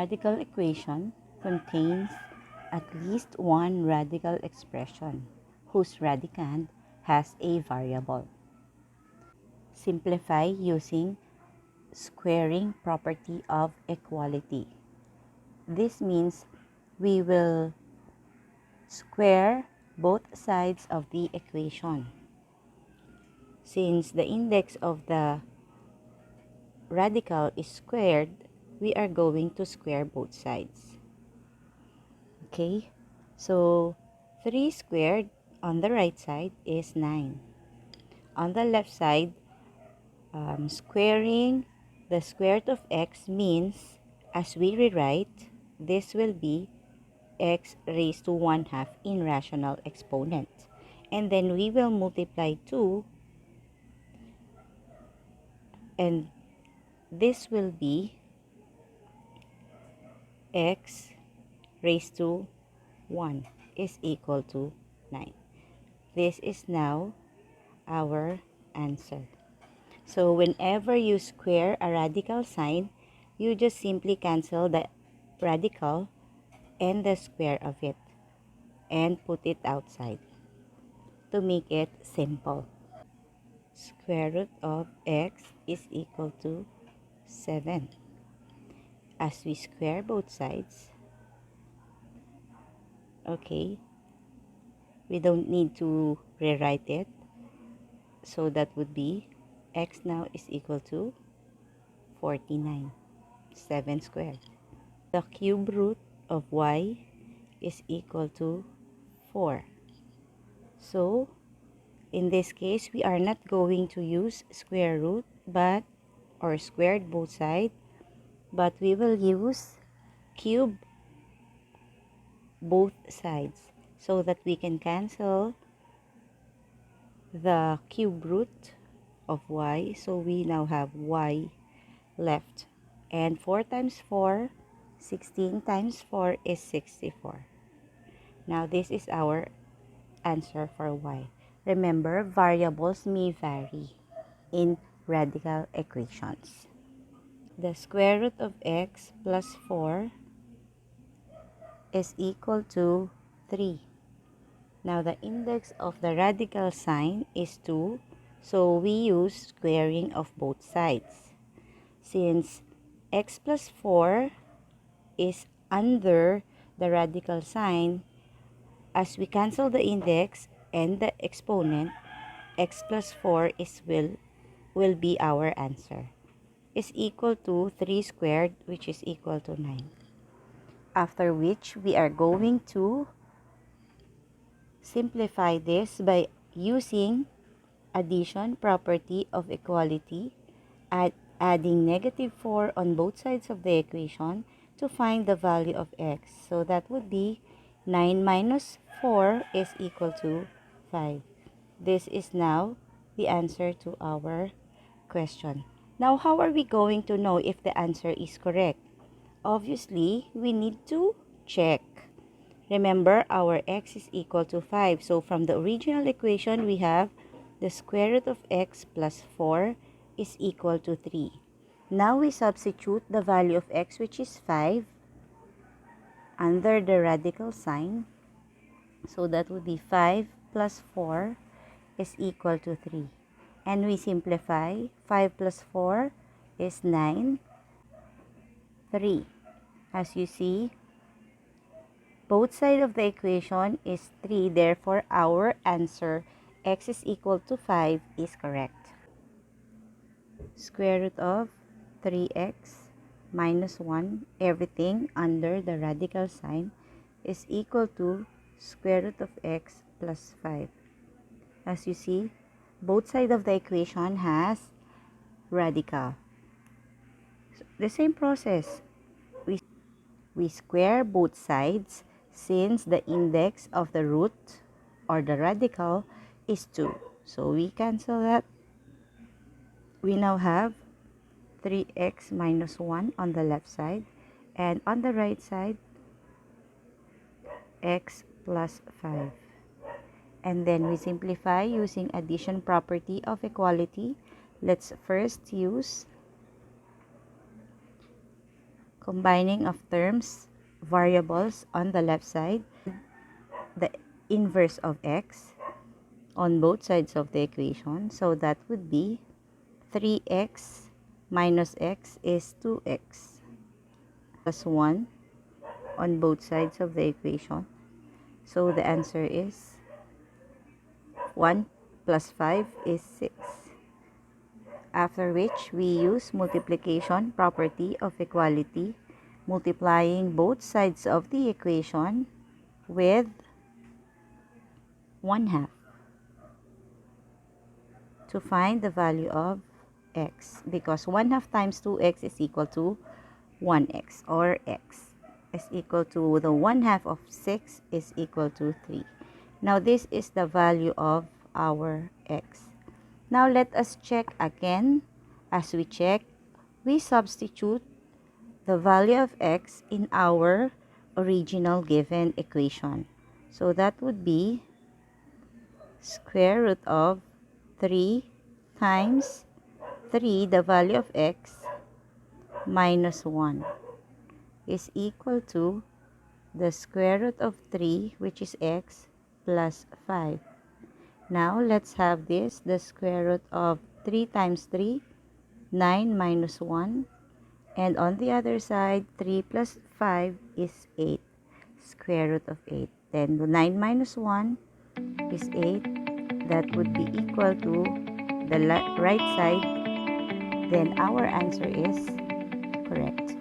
radical equation contains at least one radical expression whose radicand has a variable. Simplify using squaring property of equality. This means we will square both sides of the equation. Since the index of the radical is squared, we are going to square both sides. Okay, so 3 squared on the right side is 9. On the left side, squaring the square root of x means, as we rewrite, this will be x raised to 1/2 in rational exponent. And then we will multiply 2, and this will be x raised to 1 is equal to 9. This is now our answer. So whenever you square a radical sign, you just simply cancel the radical and the square of it and put it outside to make it simple. Square root of x is equal to 7. As we square both sides, okay, we don't need to rewrite it. So that would be x now is equal to 49. 7 squared. The cube root of y is equal to 4. So, in this case, we are not going to use square root or squared both sides, but we will use cube both sides so that we can cancel the cube root of y. So we now have y left. And 4 times 4, 16 times 4 is 64. Now this is our answer for y. Remember, variables may vary in radical equations. The square root of x plus 4 is equal to 3. Now the index of the radical sign is 2, so we use squaring of both sides. Since x plus 4 is under the radical sign, as we cancel the index and the exponent, x plus 4 will be our answer. Is equal to 3 squared, which is equal to 9. After which, we are going to simplify this by using addition property of equality, adding negative 4 on both sides of the equation to find the value of x. So that would be 9 minus 4 is equal to 5. This is now the answer to our question. Now, how are we going to know if the answer is correct? Obviously, we need to check. Remember, our x is equal to 5. So, from the original equation, we have the square root of x plus 4 is equal to 3. Now, we substitute the value of x, which is 5, under the radical sign. So, that would be 5 plus 4 is equal to 3. And we simplify. 5 plus 4 is 9. 3. As you see, both sides of the equation is 3. Therefore, our answer, x is equal to 5, is correct. Square root of 3x minus 1, everything under the radical sign, is equal to square root of x plus 5. As you see, both sides of the equation has radical. So, the same process. We square both sides since the index of the root or the radical is 2. So we cancel that. We now have 3x minus 1 on the left side, and on the right side, x plus 5. And then we simplify using addition property of equality. Let's first use combining of terms, variables on the left side, the inverse of x on both sides of the equation. So that would be 3x minus x is 2x plus 1 on both sides of the equation. So the answer is 1 plus 5 is 6. After which we use multiplication property of equality, multiplying both sides of the equation with 1/2 to find the value of x, because 1/2 times 2x is equal to 1x, or x is equal to the 1/2 of 6 is equal to 3. Now this is the value of our x. Now let us check again. As we check, we substitute the value of x in our original given equation. So that would be square root of 3 times 3, the value of x, minus 1 is equal to the square root of 3, which is x, plus 5. Now let's have this, the square root of 3 times 3, 9 minus 1. And on the other side, 3 plus 5 is 8, square root of 8. Then 9 minus 1 is 8. That would be equal to the right side. Then our answer is correct.